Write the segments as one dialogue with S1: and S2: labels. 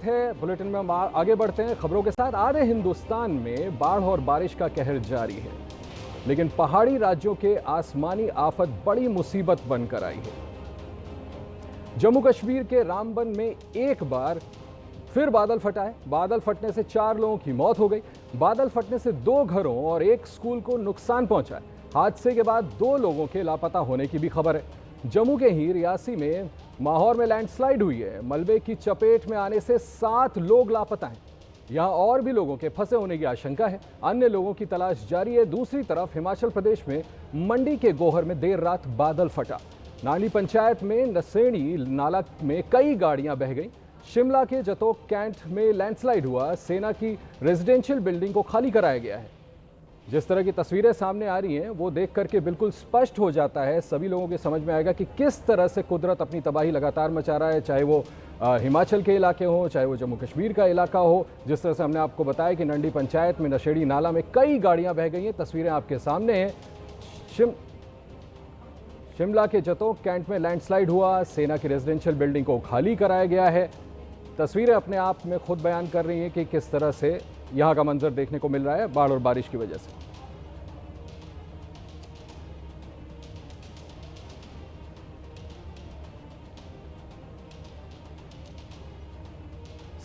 S1: है। बुलेटिन में हम आगे बढ़ते हैं खबरों के साथ। आधे हिंदुस्तान में बाढ़ और बारिश का कहर जारी है, लेकिन पहाड़ी राज्यों के आसमानी आफत बड़ी मुसीबत बनकर आई है। जम्मू कश्मीर के रामबन में एक बार फिर बादल फटा है। बादल फटने से 4 लोगों की मौत हो गई। बादल फटने से 2 घरों और 1 स्कूल को नुकसान पहुंचा है। हादसे के बाद 2 लोगों के लापता होने की भी खबर है। जम्मू के ही रियासी में माहौर में लैंडस्लाइड हुई है। मलबे की चपेट में आने से 7 लोग लापता हैं। यहां और भी लोगों के फंसे होने की आशंका है। अन्य लोगों की तलाश जारी है। दूसरी तरफ हिमाचल प्रदेश में मंडी के गोहर में देर रात बादल फटा। नाली पंचायत में नसेड़ी नाला में कई गाड़ियां बह गई। शिमला के जतोक कैंट में लैंडस्लाइड हुआ। सेना की रेजिडेंशियल बिल्डिंग को खाली कराया गया है। जिस तरह की तस्वीरें सामने आ रही हैं वो देख करके बिल्कुल स्पष्ट हो जाता है, सभी लोगों के समझ में आएगा कि किस तरह से कुदरत अपनी तबाही लगातार मचा रहा है, चाहे वो हिमाचल के इलाके हों, चाहे वो जम्मू कश्मीर का इलाका हो। जिस तरह से हमने आपको बताया कि नंडी पंचायत में नशेड़ी नाला में कई गाड़ियां बह गई हैं। तस्वीरें आपके सामने हैं। शिमला के जतोक कैंट में लैंडस्लाइड हुआ। सेना की रेजिडेंशियल बिल्डिंग को खाली कराया गया है। तस्वीरें अपने आप में खुद बयान कर रही हैं कि किस तरह से यहां का मंजर देखने को मिल रहा है बाढ़ और बारिश की वजह से।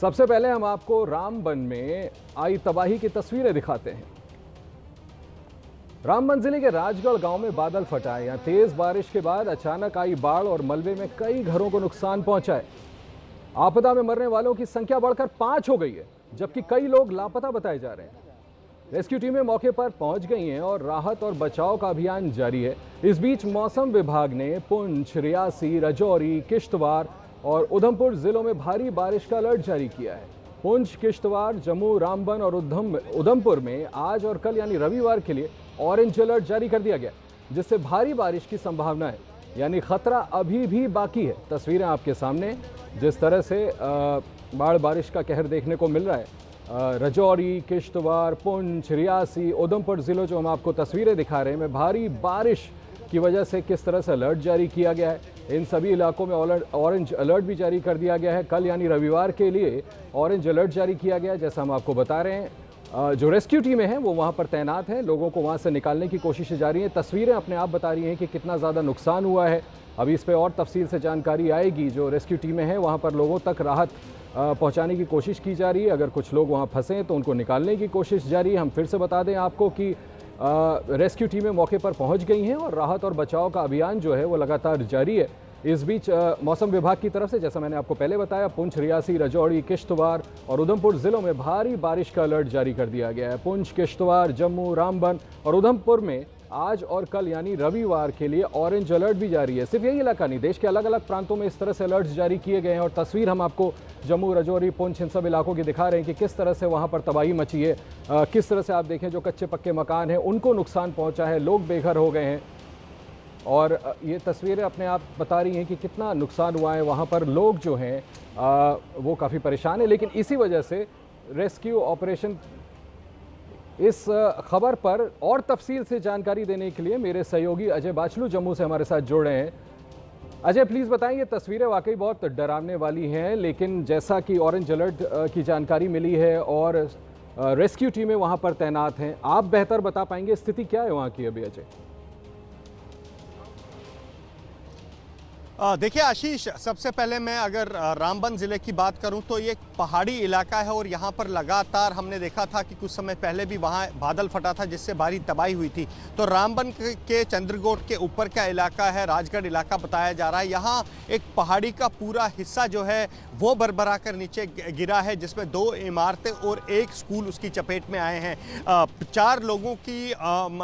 S1: सबसे पहले हम आपको रामबन में आई तबाही की तस्वीरें दिखाते हैं। रामबन जिले के राजगढ़ गांव में बादल फटा है। यहां तेज बारिश के बाद अचानक आई बाढ़ और मलबे में कई घरों को नुकसान पहुंचा है। आपदा में मरने वालों की संख्या बढ़कर 5 हो गई है, जबकि कई लोग लापता बताए जा रहे हैं। रेस्क्यू टीमें मौके पर पहुंच गई हैं और राहत और बचाव का अभियान जारी है। इस बीच मौसम विभाग ने पुंछ, रियासी, राजौरी, किश्तवाड़ और उधमपुर जिलों में भारी बारिश का अलर्ट जारी किया है। पुंछ, किश्तवाड़, जम्मू, रामबन और उधमपुर में आज और कल यानी रविवार के लिए ऑरेंज अलर्ट जारी कर दिया गया, जिससे भारी बारिश की संभावना है, यानी खतरा अभी भी बाकी है। तस्वीरें आपके सामने, जिस तरह से बाढ़ बारिश का कहर देखने को मिल रहा है। राजौरी, किश्तवाड़, पुंछ, रियासी, उधमपुर जिलों जो हम आपको तस्वीरें दिखा रहे हैं में भारी बारिश की वजह से किस तरह से अलर्ट जारी किया गया है। इन सभी इलाकों में ऑरेंज अलर्ट भी जारी कर दिया गया है। कल यानी रविवार के लिए ऑरेंज अलर्ट जारी किया गया है। जैसा हम आपको बता रहे हैं, जो रेस्क्यू टीमें हैं वो वहाँ पर तैनात हैं। लोगों को वहाँ से निकालने की कोशिशें जारी हैं। तस्वीरें अपने आप बता रही हैं कि कितना ज़्यादा नुकसान हुआ है। अभी इस पर और तफसील से जानकारी आएगी। जो रेस्क्यू टीमें हैं वहाँ पर लोगों तक राहत पहुँचाने की कोशिश की जा रही है। अगर कुछ लोग वहाँ फंसे हैं तो उनको निकालने की कोशिश जारी है। हम फिर से बता दें आपको कि रेस्क्यू टीमें मौके पर पहुँच गई हैं और राहत और बचाव का अभियान जो है वो लगातार जारी है। इस बीच मौसम विभाग की तरफ से, जैसा मैंने आपको पहले बताया, पुंछ, रियासी, राजौरी, किश्तवाड़ और उधमपुर जिलों में भारी बारिश का अलर्ट जारी कर दिया गया है। पुंछ, किश्तवाड़, जम्मू, रामबन और उधमपुर में आज और कल यानी रविवार के लिए ऑरेंज अलर्ट भी जारी है। सिर्फ यही इलाका नहीं, देश के अलग अलग प्रांतों में इस तरह से अलर्ट जारी किए गए हैं। और तस्वीर हम आपको जम्मू, राजौरी, पुंछ, इन सब इलाकों की दिखा रहे हैं कि किस तरह से वहाँ पर तबाही मची है। किस तरह से आप देखें, जो कच्चे पक्के मकान हैं उनको नुकसान पहुँचा है, लोग बेघर हो गए हैं। और ये तस्वीरें अपने आप बता रही हैं कि कितना नुकसान हुआ है। वहाँ पर लोग जो हैं वो काफ़ी परेशान हैं। लेकिन इसी वजह से रेस्क्यू ऑपरेशन, इस खबर पर और तफसील से जानकारी देने के लिए मेरे सहयोगी अजय बाचलू जम्मू से हमारे साथ जुड़ रहे हैं। अजय, प्लीज़ बताएं, ये तस्वीरें वाकई बहुत डरावने वाली हैं, लेकिन जैसा कि ऑरेंज अलर्ट की जानकारी मिली है और रेस्क्यू टीमें वहाँ पर तैनात हैं, आप बेहतर बता पाएंगे स्थिति क्या है वहाँ की अभी? अजय,
S2: देखिए आशीष, सबसे पहले मैं अगर रामबन ज़िले की बात करूं तो ये एक पहाड़ी इलाका है और यहाँ पर लगातार हमने देखा था कि कुछ समय पहले भी वहाँ बादल फटा था जिससे भारी तबाही हुई थी। तो रामबन के चंद्रकोट के ऊपर का इलाका है, राजगढ़ इलाका बताया जा रहा है। यहाँ एक पहाड़ी का पूरा हिस्सा जो है वो भरभरा कर नीचे गिरा है, जिसमें 2 इमारतें और 1 स्कूल उसकी चपेट में आए हैं। 4 लोगों की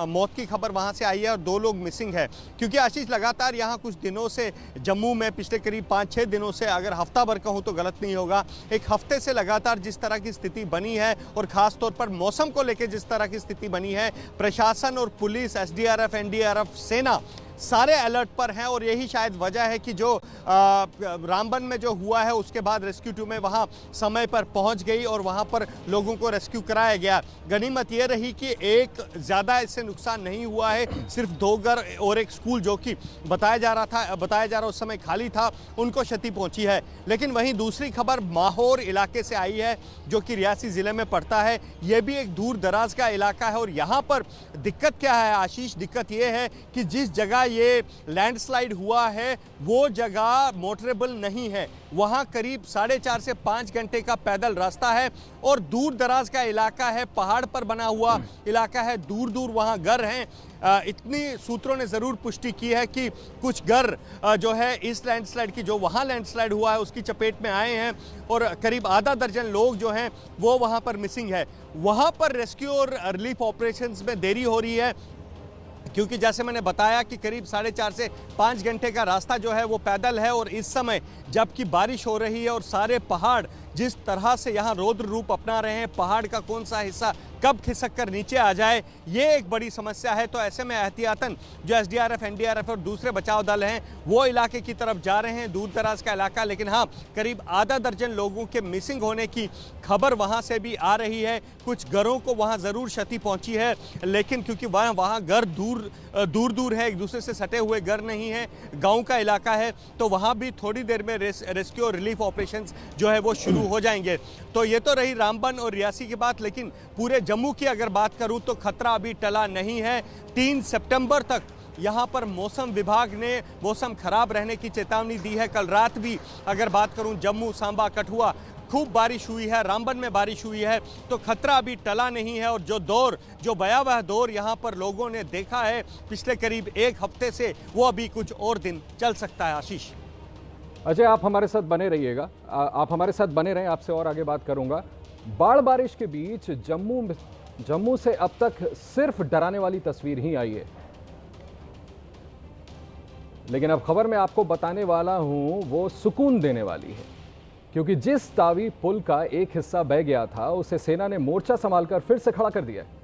S2: मौत की खबर वहाँ से आई है और 2 लोग मिसिंग है। क्योंकि आशीष, लगातार यहाँ कुछ दिनों से जम्मू में पिछले करीब 5-6 दिनों से, अगर हफ्ता भर कहूँ तो गलत नहीं होगा, एक हफ्ते से लगातार जिस तरह की स्थिति बनी है और खास तौर पर मौसम को लेकर जिस तरह की स्थिति बनी है, प्रशासन और पुलिस, एसडीआरएफ, एनडीआरएफ, सेना सारे अलर्ट पर हैं और यही शायद वजह है कि जो रामबन में जो हुआ है उसके बाद रेस्क्यू टीम वहां समय पर पहुंच गई और वहां पर लोगों को रेस्क्यू कराया गया। गनीमत ये रही कि एक ज़्यादा इससे नुकसान नहीं हुआ है, सिर्फ 2 घर और एक स्कूल जो कि बताया जा रहा उस समय खाली था, उनको क्षति पहुंची है। लेकिन वहीं दूसरी खबर माहौर इलाके से आई है जो कि रियासी ज़िले में पड़ता है। ये भी एक दूर दराज का इलाका है और यहाँ पर दिक्कत क्या है आशीष? दिक्कत ये है कि जिस जगह ये लैंडस्लाइड हुआ है वो जगह मोटरेबल नहीं है। वहाँ करीब 4.5 से 5 घंटे का पैदल रास्ता है और दूर दराज का इलाका है, पहाड़ पर बना हुआ इलाका है, दूर दूर वहाँ घर हैं। इतनी सूत्रों ने ज़रूर पुष्टि की है कि कुछ घर जो है इस लैंडस्लाइड की, जो वहाँ लैंडस्लाइड हुआ है उसकी चपेट में आए हैं और करीब आधा दर्जन लोग जो हैं वो वहाँ पर मिसिंग है। वहाँ पर रेस्क्यू और रिलीफ ऑपरेशंस में देरी हो रही है क्योंकि जैसे मैंने बताया कि करीब 4.5 से 5 घंटे का रास्ता जो है वो पैदल है और इस समय जबकि बारिश हो रही है और सारे पहाड़ जिस तरह से यहाँ रौद्र रूप अपना रहे हैं, पहाड़ का कौन सा हिस्सा कब खिसक कर नीचे आ जाए ये एक बड़ी समस्या है। तो ऐसे में एहतियातन जो एसडीआरएफ, एनडीआरएफ और दूसरे बचाव दल हैं वो इलाके की तरफ जा रहे हैं, दूर दराज का इलाका। लेकिन हाँ, करीब आधा दर्जन लोगों के मिसिंग होने की खबर वहाँ से भी आ रही है। कुछ घरों को वहाँ ज़रूर क्षति पहुँची है, लेकिन क्योंकि वहाँ घर दूर है, एक दूसरे से सटे हुए घर नहीं है, गाँव का इलाका है, तो वहाँ भी थोड़ी देर में रेस्क्यू और रिलीफ ऑपरेशंस जो है वो शुरू हो जाएंगे। तो ये तो रही रामबन और रियासी की बात, लेकिन पूरे जम्मू की अगर बात करूं तो खतरा अभी टला नहीं है। 3 सितंबर तक यहां पर मौसम विभाग ने मौसम खराब रहने की चेतावनी दी है। कल रात भी अगर बात करूं जम्मू, सांबा, कठुआ खूब बारिश हुई है, रामबन में बारिश हुई है, तो खतरा अभी टला नहीं है। और जो भयावह दौर यहाँ पर लोगों ने देखा है पिछले करीब 1 हफ्ते से, वो अभी कुछ और दिन चल सकता है। आशीष,
S1: अजय, आप हमारे साथ बने रहिएगा, आप हमारे साथ बने रहें, आपसे और आगे बात करूंगा। बाढ़ बारिश के बीच जम्मू से अब तक सिर्फ डराने वाली तस्वीर ही आई है, लेकिन अब खबर मैं आपको बताने वाला हूं वो सुकून देने वाली है, क्योंकि जिस तावी पुल का एक हिस्सा बह गया था उसे सेना ने मोर्चा संभालकर फिर से खड़ा कर दिया है।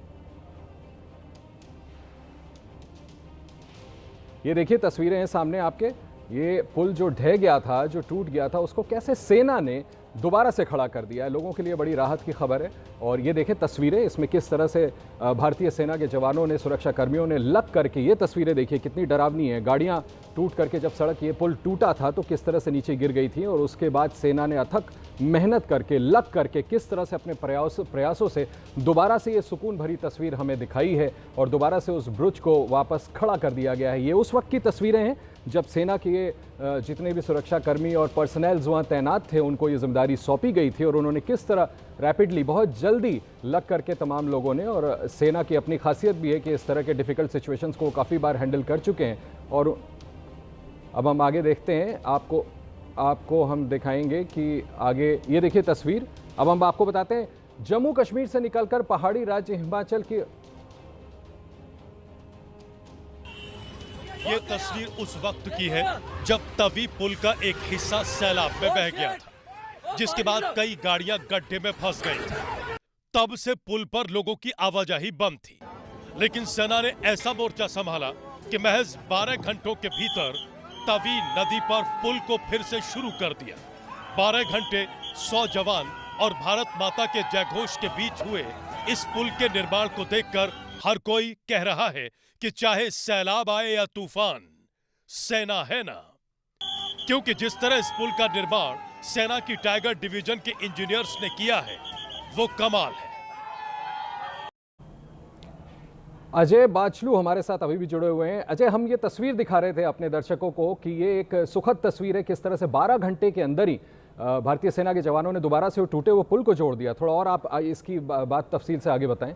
S1: ये देखिए तस्वीरें हैं सामने आपके। ये पुल जो ढह गया था, जो टूट गया था, उसको कैसे सेना ने दोबारा से खड़ा कर दिया है। लोगों के लिए बड़ी राहत की खबर है। और ये देखें तस्वीरें, इसमें किस तरह से भारतीय सेना के जवानों ने, सुरक्षा कर्मियों ने लग करके, ये तस्वीरें देखिए कितनी डरावनी है। गाड़ियां टूट करके, जब सड़क, ये पुल टूटा था तो किस तरह से नीचे गिर गई थी और उसके बाद सेना ने अथक मेहनत करके, लग करके, किस तरह से अपने प्रयासों से दोबारा से ये सुकून भरी तस्वीर हमें दिखाई है और दोबारा से उस ब्रुज को वापस खड़ा कर दिया गया है। ये उस वक्त की तस्वीरें हैं जब सेना के जितने भी सुरक्षा कर्मी और पर्सनल्स वहाँ तैनात थे उनको ये जिम्मेदारी सौंपी गई थी और उन्होंने किस तरह रैपिडली, बहुत जल्दी लग करके तमाम लोगों ने, और सेना की अपनी खासियत भी है कि इस तरह के डिफ़िकल्ट सिचुएशंस को काफ़ी बार हैंडल कर चुके हैं। और अब हम आगे देखते हैं, आपको हम दिखाएंगे कि आगे ये देखिए तस्वीर। अब हम आपको बताते हैं जम्मू कश्मीर से निकलकर पहाड़ी राज्य हिमाचल की
S3: ये तस्वीर उस वक्त की है जब तवी पुल का एक हिस्सा सैलाब में बह गया था, जिसके बाद कई गाड़ियां गड्ढे में फंस गई थी। तब से पुल पर लोगों की आवाजाही बंद थी, लेकिन सेना ने ऐसा मोर्चा संभाला कि महज 12 घंटों के भीतर तवी नदी पर पुल को फिर से शुरू कर दिया। 12 घंटे 100 जवान और भारत माता के जयघोष के बीच हुए इस पुल के निर्माण को देखकर हर कोई कह रहा है कि चाहे सैलाब आए या तूफान, सेना है ना। क्योंकि जिस तरह इस पुल का निर्माण सेना की टाइगर डिवीजन के इंजीनियर्स ने किया है वो कमाल है।
S1: अजय बाचलू हमारे साथ अभी भी जुड़े हुए हैं। अजय, हम ये तस्वीर दिखा रहे थे अपने दर्शकों को कि ये एक सुखद तस्वीर है, किस तरह से 12 घंटे के अंदर ही भारतीय सेना के जवानों ने दोबारा से वो टूटे हुए पुल को जोड़ दिया। थोड़ा और आप इसकी बात तफसील से आगे बताएं।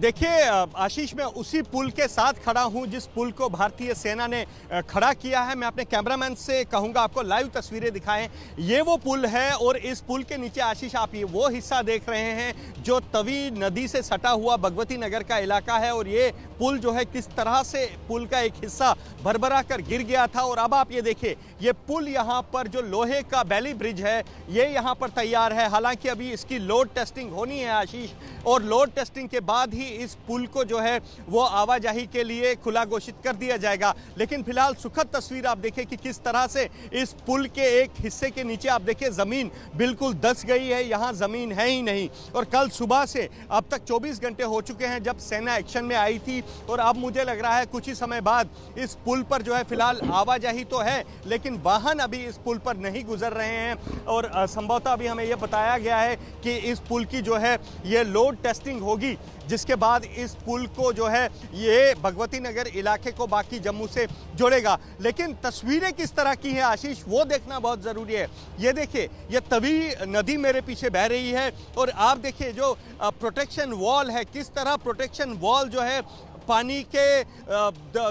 S2: देखिए आशीष, मैं उसी पुल के साथ खड़ा हूं जिस पुल को भारतीय सेना ने खड़ा किया है। मैं अपने कैमरामैन से कहूंगा आपको लाइव तस्वीरें दिखाएं। ये वो पुल है और इस पुल के नीचे आशीष आप ये वो हिस्सा देख रहे हैं जो तवी नदी से सटा हुआ भगवती नगर का इलाका है और ये पुल जो है किस तरह से पुल का एक हिस्सा भरभरा कर गिर गया था। और अब आप ये देखिए, ये पुल यहाँ पर जो लोहे का बैली ब्रिज है ये यहाँ पर तैयार है। हालांकि अभी इसकी लोड टेस्टिंग होनी है आशीष, और लोड टेस्टिंग के बाद ही इस पुल को जो है वो आवाजाही के लिए खुला घोषित कर दिया जाएगा। लेकिन फिलहाल सुखद तस्वीर आप देखिए कि किस तरह से इस पुल के एक हिस्से के नीचे आप देखिए जमीन बिल्कुल धंस गई है, यहाँ जमीन है ही नहीं। और कल सुबह से अब तक 24 घंटे हो चुके हैं जब सेना एक्शन में आई थी, और अब मुझे लग रहा है कुछ ही समय बाद इस पुल पर जो है फिलहाल आवाजाही तो है लेकिन वाहन अभी इस पुल पर नहीं गुजर रहे हैं। और संभवतः अभी हमें यह बताया गया है कि इस पुल की जो है ये लोड टेस्टिंग होगी, जिसके बाद इस पुल को जो है ये भगवती नगर इलाके को बाकी जम्मू से जोड़ेगा। लेकिन तस्वीरें किस तरह की हैं आशीष, वो देखना बहुत ज़रूरी है। ये देखिए, ये तवी नदी मेरे पीछे बह रही है, और आप देखिए जो प्रोटेक्शन वॉल है, किस तरह प्रोटेक्शन वॉल जो है पानी के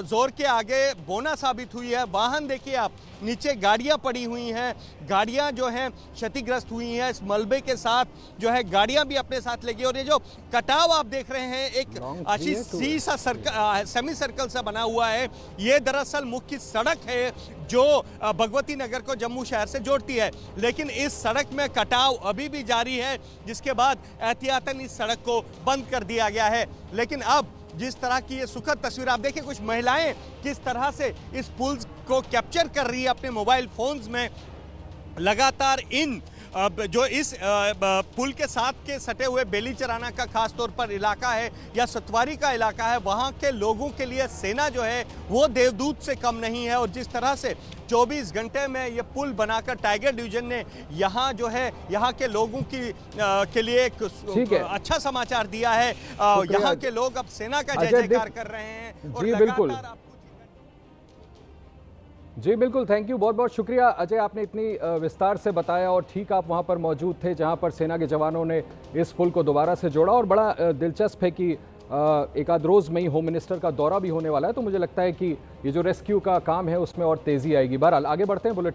S2: जोर के आगे बोना साबित हुई है। वाहन देखिए आप, नीचे गाड़ियां पड़ी हुई हैं, गाड़ियां जो हैं क्षतिग्रस्त हुई हैं। इस मलबे के साथ जो है गाड़ियां भी अपने साथ लेगी। और ये जो कटाव आप देख रहे हैं एक आशीष सी सा सेमी सर्कल सा बना हुआ है, ये दरअसल मुख्य सड़क है जो भगवती नगर को जम्मू शहर से जोड़ती है। लेकिन इस सड़क में कटाव अभी भी जारी है, जिसके बाद एहतियातन इस सड़क को बंद कर दिया गया है। लेकिन अब जिस तरह की ये सुखद तस्वीर आप देखिए, कुछ महिलाएं किस तरह से इस पुल को कैप्चर कर रही है अपने मोबाइल फोन्स में। लगातार इन जो इस पुल के साथ के सटे हुए बेली चराना का खास तौर पर इलाका है या सतवारी का इलाका है, वहाँ के लोगों के लिए सेना जो है वो देवदूत से कम नहीं है। और जिस तरह से 24 घंटे में ये पुल बनाकर टाइगर डिवीजन ने यहाँ जो है यहाँ के लोगों की के लिए एक अच्छा समाचार दिया है। यहाँ के लोग अब सेना का जय जयकार कर रहे हैं। और
S1: जी बिल्कुल, जी बिल्कुल, थैंक यू, बहुत बहुत शुक्रिया अजय, आपने इतनी विस्तार से बताया। और ठीक आप वहाँ पर मौजूद थे जहाँ पर सेना के जवानों ने इस पुल को दोबारा से जोड़ा। और बड़ा दिलचस्प है कि एक आध रोज़ में ही होम मिनिस्टर का दौरा भी होने वाला है, तो मुझे लगता है कि ये जो रेस्क्यू का काम है उसमें और तेज़ी आएगी। बहरहाल आगे बढ़ते हैं बुलेटिन।